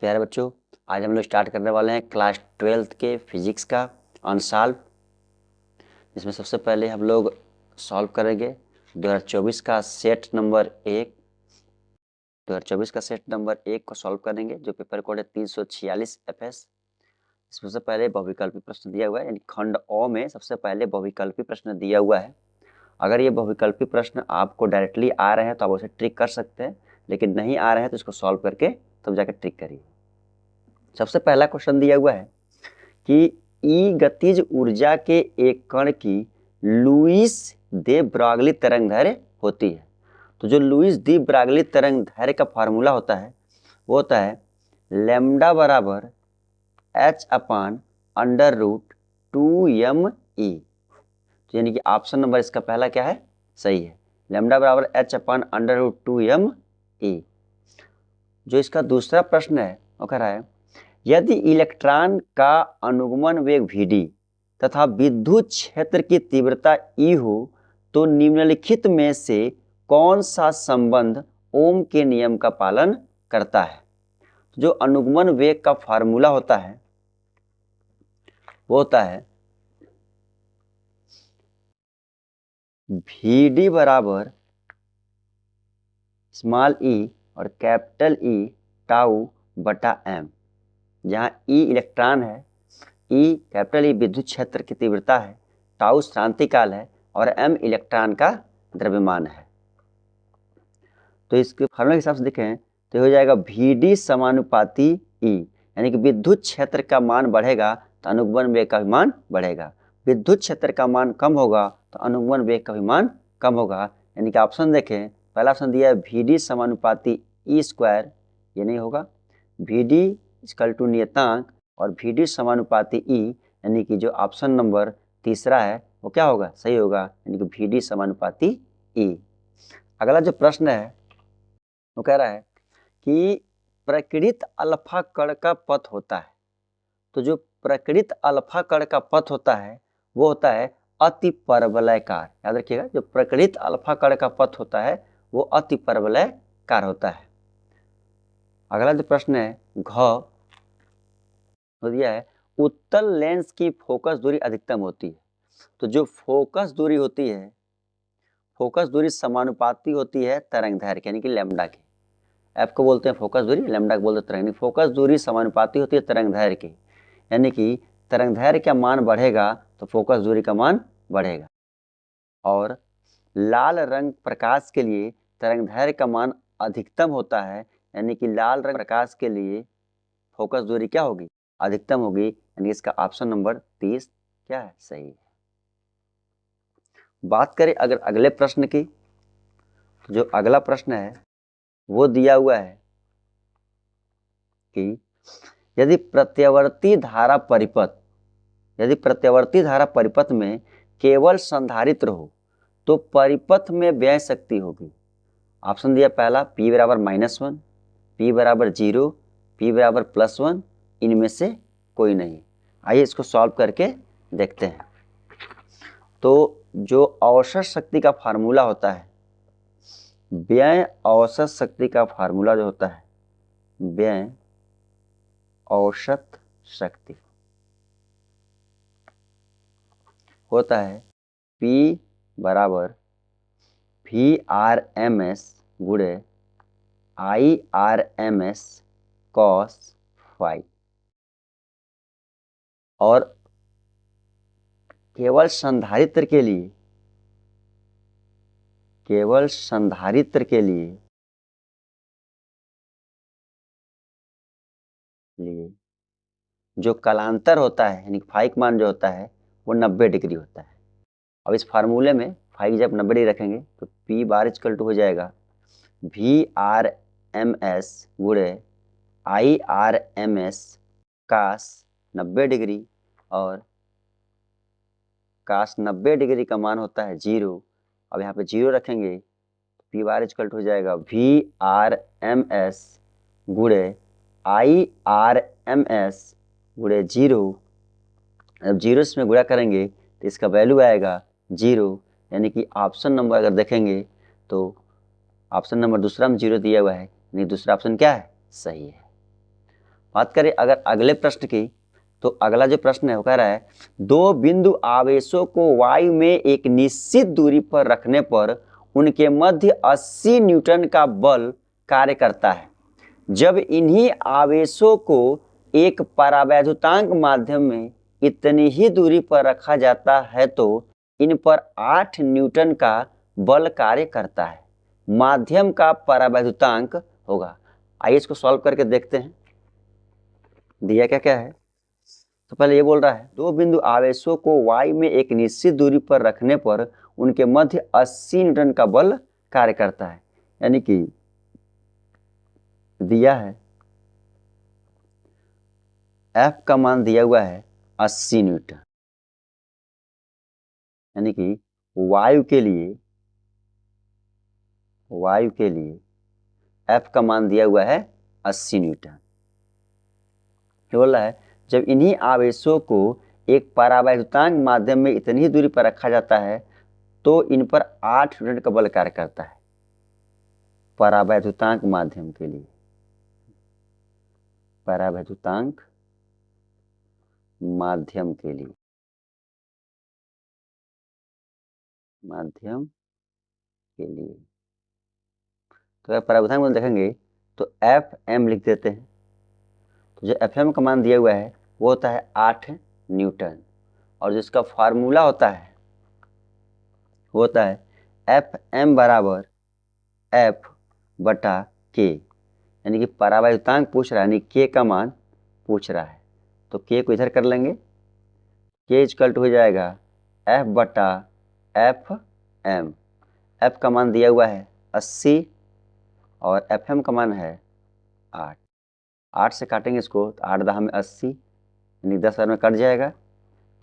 प्यारे बच्चों, आज हम लोग स्टार्ट करने वाले हैं क्लास 12th के फिजिक्स का अनसॉल्व, जिसमें सबसे पहले हम लोग सॉल्व करेंगे 2024 का सेट नंबर 1 को सॉल्व करेंगे, जो पेपर कोड है 346 FS। इसमें सबसे पहले बहुविकल्पी प्रश्न दिया हुआ है, यानी खंड अ में सबसे पहले बहुविकल्पी प्रश्न दिया हुआ है। अगर ये बहुविकल्पी प्रश्न आपको डायरेक्टली आ रहे हैं तो आप उसे ट्रिक कर सकते हैं, लेकिन नहीं आ रहे हैं तो इसको सॉल्व करके तब जाकर ट्रिक करिए। सबसे पहला क्वेश्चन दिया हुआ है कि ई गतिज ऊर्जा के एक कण की लुईस दे ब्रागली तरंगदैर्घ्य होती है। तो जो लुईस दी ब्रागली तरंगदैर्घ्य का फार्मूला होता है वो होता है लैम्डा बराबर h/√2m/e। तो यानी कि ऑप्शन नंबर इसका पहला क्या है, सही है, लैम्डा बराबर h/√2m/e। जो इसका दूसरा प्रश्न है वो कह रहा है यदि इलेक्ट्रॉन का अनुगमन वेग vd तथा विद्युत क्षेत्र की तीव्रता E हो तो निम्नलिखित में से कौन सा संबंध ओम के नियम का पालन करता है। जो अनुगमन वेग का फार्मूला होता है वो होता है vd बराबर स्मॉल e और कैपिटल E टाउ बटा m, जहाँ E इलेक्ट्रॉन है, E कैपिटल E विद्युत क्षेत्र की तीव्रता है, टाउ शांतिकाल है और m इलेक्ट्रॉन का द्रव्यमान है। तो इसके फार्मूला के हिसाब से देखें तो हो जाएगा Vd समानुपाती E, यानी कि विद्युत क्षेत्र का मान बढ़ेगा तो अनुगमन वेग का भी मान बढ़ेगा, विद्युत क्षेत्र का मान कम होगा तो अनुगमन वेग का भी मान कम होगा। यानी कि ऑप्शन देखें, पहला ऑप्शन दिया है Vd समानुपाती E², ये नहीं होगा। Vd इक्वल टू नियतांक और Vd समानुपाती E, यानी कि जो ऑप्शन नंबर तीसरा है वो क्या होगा, सही होगा, यानी कि Vd समानुपाती E। अगला जो प्रश्न है वो कह रहा है कि प्रकृत अल्फा कण का पथ होता है। तो जो प्रकृत अल्फा कण का पथ होता है वो होता है अति परवलयकार। याद रखिएगा, जो प्रकृत अल्फा कण का पथ होता है वो अति परवलयकार होता है। अगला जो प्रश्न है घ दिया है उत्तल लेंस की फोकस दूरी अधिकतम होती है। तो जो फोकस दूरी होती है, फोकस दूरी समानुपाती होती है तरंगदैर्घ्य यानी कि लैम्डा की। एफ को बोलते हैं फोकस दूरी, लैम्डा को बोलते हैं तरंग। फोकस दूरी समानुपाती होती है तरंगदैर्घ्य की, यानी कि तरंगदैर्घ्य का मान बढ़ेगा तो फोकस दूरी का मान बढ़ेगा। और लाल रंग प्रकाश के लिए तरंगदैर्घ्य का मान अधिकतम होता है, यानी कि लाल रंग प्रकाश के लिए फोकस दूरी क्या होगी, अधिकतम होगी, यानी इसका ऑप्शन नंबर 30 क्या है, सही है। बात करें अगर अगले प्रश्न की, तो जो अगला प्रश्न है वो दिया हुआ है कि यदि प्रत्यावर्ती धारा परिपथ में केवल संधारित्र हो तो परिपथ में व्यय शक्ति होगी। ऑप्शन दिया पहला P बराबर -1, P बराबर 0, P बराबर +1, इनमें से कोई नहीं। आइए इसको सॉल्व करके देखते हैं। तो जो औसत शक्ति का फार्मूला होता है, व्यय औसत शक्ति का फार्मूला जो होता है, व्यय औसत शक्ति होता है P बराबर VRMS गुणे IRMS cos phi। और केवल संधारित्र के लिए जो कालांतर होता है, यानी फाई का मान जो होता है वो 90 डिग्री होता है। अब इस फार्मूले में फाई जब 90 डिग्री रखेंगे तो P बार इक्वल टू हो जाएगा VRMS गुणे IRMS cos 90 डिग्री, और cos 90 डिग्री का मान होता है 0। अब यहाँ पे 0 रखेंगे तो P बार इक्वल टू हो जाएगा VRMS गुणे IRMS गुणे 0। अब 0 इसमें गुणा करेंगे तो इसका वैल्यू आएगा 0, यानी कि ऑप्शन नंबर अगर देखेंगे तो ऑप्शन नंबर दूसरा में 0 दिया हुआ है, यानी दूसरा ऑप्शन क्या है, सही है। बात करें अगर अगले प्रश्न की, तो अगला जो प्रश्न है वो कह रहा है दो बिंदु आवेशों को वायु में एक निश्चित दूरी पर रखने पर उनके मध्य 80 न्यूटन का बल कार्य करता है। जब इन्हीं आवेशों को एक परावैद्युतांक माध्यम में इतनी ही दूरी पर रखा जाता है तो इन पर 8 न्यूटन का बल कार्य करता है। माध्यम का परावैद्युतांक होगा। आइए इसको सॉल्व करके देखते हैं। दिया क्या क्या है, तो पहले ये बोल रहा है दो बिंदु आवेशों को वायु में एक निश्चित दूरी पर रखने पर उनके मध्य 80 न्यूटन का बल कार्य करता है। यानी कि दिया है F का मान दिया हुआ है 80 न्यूटन, यानी कि वायु के लिए F का मान दिया हुआ है 80 न्यूटन। बोल रहा है जब इन्हीं आवेशों को एक परावैद्युतांक माध्यम में इतनी ही दूरी पर रखा जाता है तो इन पर 8 न्यूटन का बल कार्य करता है। परावैद्युतांक माध्यम के लिए, परावैद्युतांक माध्यम के लिए, माध्यम के लिए तो अगर परावैद्युतांक में देखेंगे तो Fm लिख देते हैं। तो जो Fm का मान दिया हुआ है वो होता है 8 न्यूटन, और जिसका फार्मूला होता है वो होता है Fm बराबर F बटा K, यानी कि परावैद्युतांक पूछ रहा है, यानी K का मान पूछ रहा है। तो K को इधर कर लेंगे, K इक्वल टू हो जाएगा F बटा Fm। F का मान दिया हुआ है 80 और Fm का मान है 8। 8 से काटेंगे इसको तो 8 10 में 80, यानी 10 में कट जाएगा।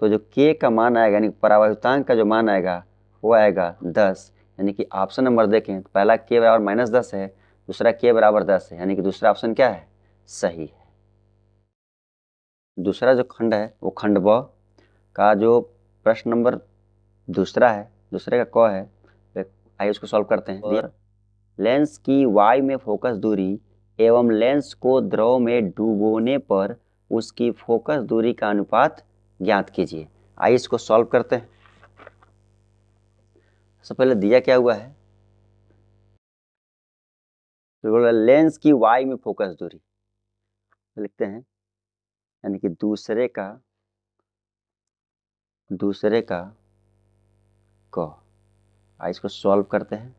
तो जो K का मान आएगा यानी परावैद्युतांक का जो मान आएगा वो आएगा 10, यानी कि ऑप्शन नंबर देखें तो पहला K बराबर -10 है, दूसरा K बराबर 10 है, यानी कि दूसरा ऑप्शन क्या है, सही है। दूसरा जो खंड है वो खंड ब का जो प्रश्न नंबर दूसरा है, दूसरे का क है, आइए उसको सॉल्व करते हैं। लेंस की वायु में फोकस दूरी एवं लेंस को द्रव में डुबोने पर उसकी फोकस दूरी का अनुपात ज्ञात कीजिए। आइए इसको सॉल्व करते हैं। सबसे पहले दिया क्या हुआ है, तो लेंस की वायु में फोकस दूरी लिखते हैं, यानी कि दूसरे का क। आइए इसको सॉल्व करते हैं।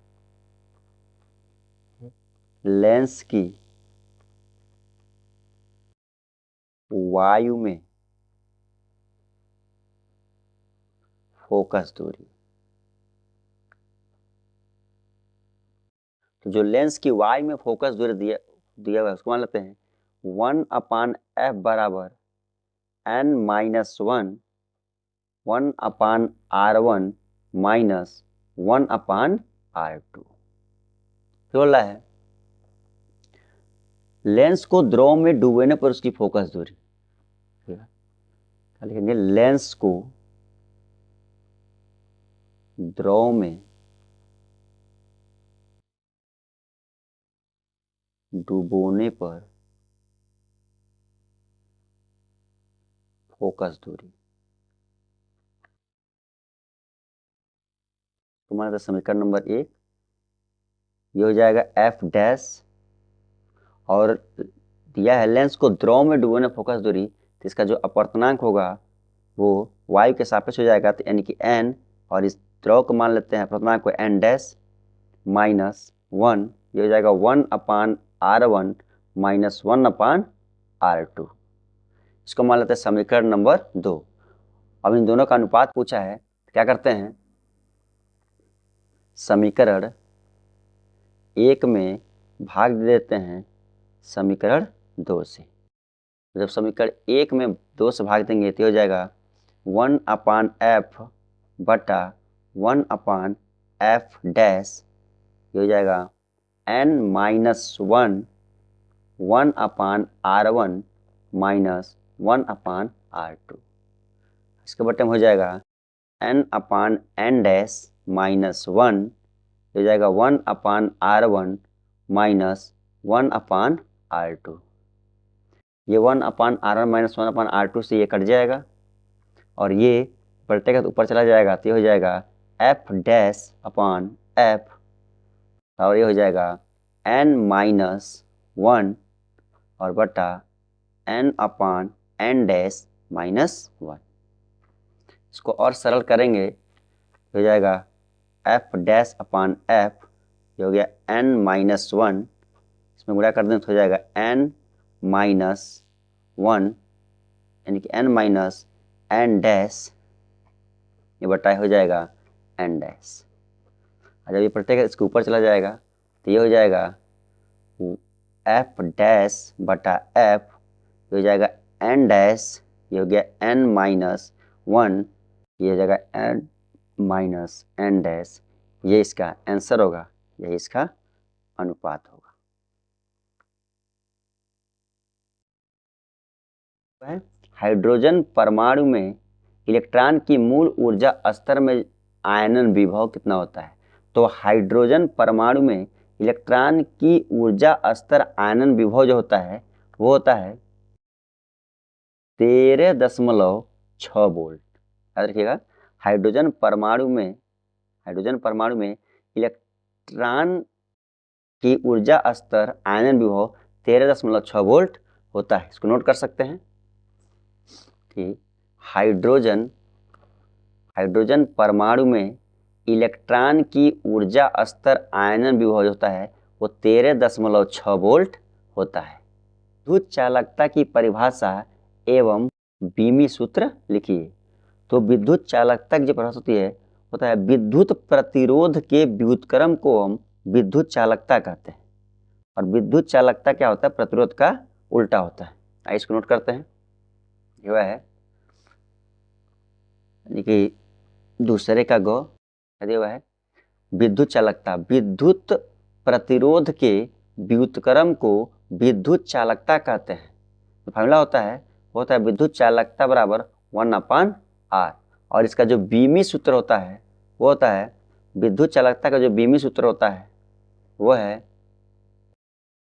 लेंस की वायु में फोकस दूरी, तो जो लेंस की वायु में फोकस दूरी दिया हुआ है उसको मान लेते हैं 1/f बराबर n-1 1/r1 माइनस 1/r2। बोल रहा है लेंस को द्रव में डुबोने पर उसकी फोकस दूरी, लिखेंगे लेंस को द्रव में डुबोने पर फोकस दूरी, तुम्हारा समीकरण नंबर 1 ये हो जाएगा F डैश, और दिया है लेंस को द्रव में डुबोने फोकस दूरी, तो इसका जो अपवर्तनांक होगा वो वायु के सापेक्ष हो जाएगा, तो यानी कि n, और इस द्रव को मान लेते हैं अपवर्तनांक को n डैश माइनस 1, ये हो जाएगा 1/r1 माइनस 1/r2। इसको मान लेते हैं समीकरण नंबर 2। अब इन दोनों का अनुपात पूछा है, क्या करते हैं, समीकरण 1 में भाग दे देते हैं समीकरण 2 से। जब समीकरण 1 में 2 से भाग देंगे तो हो जाएगा 1/f बटा 1/f डैश, ये हो जाएगा n-1 1/r1 माइनस 1/r2। इसके बटे में हो जाएगा n/n डैश माइनस 1, हो जाएगा 1/r1 माइनस 1/r2। ये 1/r1 - 1/r2 से ये कट जाएगा और ये पलटेगा तो ऊपर चला जाएगा, तो ये हो जाएगा f' और ये हो जाएगा n-1 और बटा n/n-1। इसको और सरल करेंगे हो जाएगा f'/f, ये हो गया n-1, इसमें गुणा कर दें तो हो जाएगा n-1 यानी कि n-n', ये बटा हो जाएगा n'। जब ये पलटेगा इसके ऊपर चला जाएगा तो ये हो जाएगा f'/f, ये हो जाएगा n', ये हो गया n-1, ये हो जाएगा n-n', ये इसका आंसर होगा, यही इसका अनुपात होगा। हाइड्रोजन परमाणु में इलेक्ट्रॉन की मूल ऊर्जा स्तर में आयनन विभव कितना होता है? तो हाइड्रोजन परमाणु में इलेक्ट्रॉन की ऊर्जा स्तर आयनन विभव जो होता है वो होता है 13.6 वोल्ट। याद रखिएगा, हाइड्रोजन परमाणु में इलेक्ट्रॉन की ऊर्जा स्तर आयनन विभव 13.6 वोल्ट होता है। इसको नोट कर सकते हैं कि हाइड्रोजन परमाणु में इलेक्ट्रॉन की ऊर्जा स्तर आयनन विभव होता है वो 13.6 वोल्ट होता है। विद्युत चालकता की परिभाषा एवं बीमी सूत्र लिखिए। तो विद्युत चालकता की जो परिभाषा होती है होता है विद्युत प्रतिरोध के व्युत्क्रम को हम विद्युत चालकता कहते हैं, और विद्युत चालकता क्या होता है? प्रतिरोध का उल्टा होता है। आइए इसको नोट करते हैं। ये है यानी कि दूसरे का गो हुआ है विद्युत चालकता, विद्युत प्रतिरोध के व्युत्क्रम को विद्युत चालकता कहते हैं। तो फॉर्मूला होता है विद्युत चालकता बराबर 1/r, और इसका जो बीमी सूत्र होता है वो होता है विद्युत चालकता का जो बीमी सूत्र होता है वो है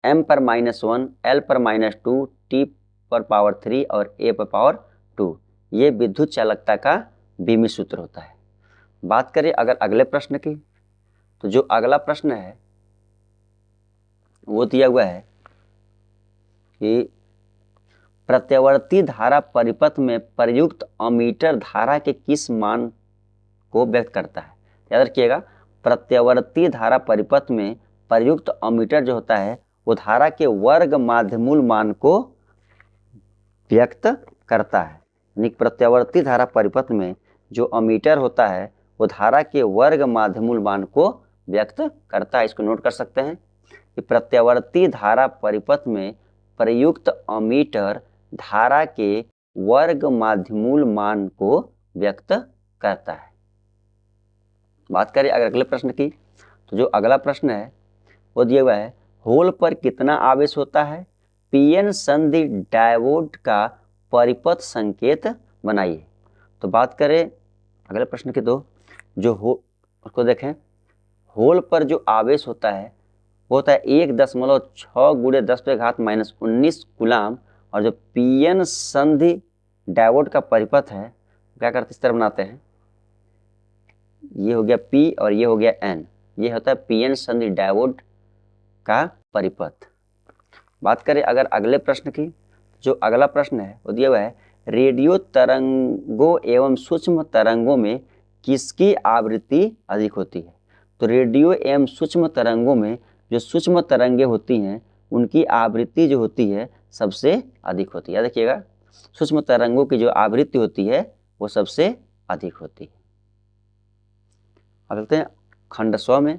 m/-1 l/-2 t⁻³ और a⁻²। ये विद्युत चालकता का बीमी सूत्र होता है। बात करें अगर अगले प्रश्न की, तो जो अगला प्रश्न है वो दिया हुआ है कि प्रत्यावर्ती धारा परिपथ में प्रयुक्त अमीटर धारा के किस मान को व्यक्त करता है? याद रखिएगा, प्रत्यावर्ती धारा परिपथ में प्रयुक्त अमीटर जो होता है वो धारा के वर्ग माध्यमूल मान को व्यक्त करता है। यानी प्रत्यावर्ती धारा परिपथ में जो अमीटर होता है वो धारा के वर्ग माध्यमूल मान को व्यक्त करता है। इसको नोट कर सकते हैं कि प्रत्यावर्ती धारा परिपथ में प्रयुक्त अमीटर धारा के वर्ग माध्यमूल मान को व्यक्त करता है। बात करें अगर अगले प्रश्न की, तो जो अगला प्रश्न है वो दिया हुआ है होल पर कितना आवेश होता है? पीएन संधि डायोड का परिपथ संकेत बनाइए। तो बात करें अगले प्रश्न की, तो जो उसको देखें, होल पर जो आवेश होता है वो होता है 1.6 × 10⁻⁻19 कूलाम, और जो पीएन संधि डायोड का परिपथ है क्या करते इस तरह बनाते हैं, ये हो गया P और ये हो गया N, ये होता है पीएन संधि डायोड का परिपथ। बात करें अगर अगले प्रश्न की, जो अगला प्रश्न है वो दिया हुआ है रेडियो तरंगों एवं सूक्ष्म तरंगों में किसकी आवृत्ति अधिक होती है? तो रेडियो एवं सूक्ष्म तरंगों में जो सूक्ष्म तरंगें होती हैं उनकी आवृत्ति जो होती है सबसे अधिक होती है। देखिएगा, सूक्ष्म तरंगों की जो आवृत्ति होती है वो सबसे अधिक होती है। अब देखते हैं खंड 100 में।